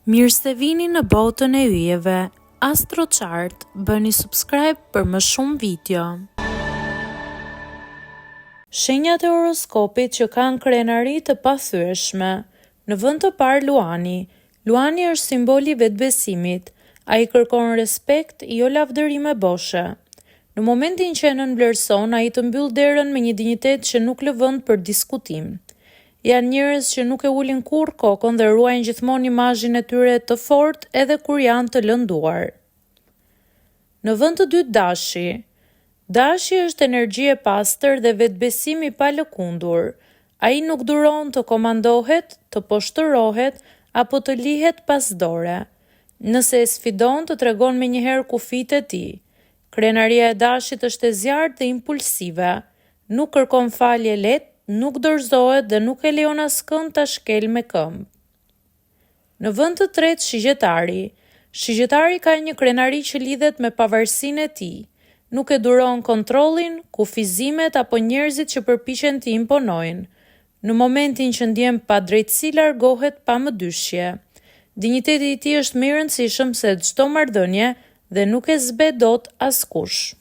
Mirë se vini në botën e yjeve. AstroChart, bëni subscribe për më shumë video. Shenjat e horoskopit që kanë krenari të pathyeshme. Në vend të parë Luani. Luani është simboli i vetbesimit. Ai kërkon respekt, jo lavdërime boshe. Në momentin që e nënvlerëson, ai të mbyll derën me një dinjitet që nuk lë vend për diskutim. Janë njerëz që nuk e ulin kurrë kokën dhe ruajnë gjithmonë imazhin e tyre të fortë edhe kur janë të lënduar. Në vend të dytë Dashi. Dashi është energji e pastër dhe vetbesimi pa lëkundur. Ai nuk duron të komandohet, të poshtërohet apo të lihet pas dore. Nëse e sfidon, të tregon menjëherë kufijtë e tij. Krenaria e Dashit është e zjarrt dhe impulsive. Nuk kërkon falje lehtë, nuk dorëzohet dhe nuk e lejon askënd ta shkel me këmbë. Në vend të tretë Shigjetari. Shigjetari ka një krenari që lidhet me pavarësinë e tij. Nuk e duron kontrollin, kufizimet apo njerëzit që përpiqen t'i imponojnë. Në momentin që ndjen padrejtësi largohet pa mëdyshje. Dinjiteti i tij është më i rëndësishëm se çdo marrëdhënie dhe nuk e zbe dot askush.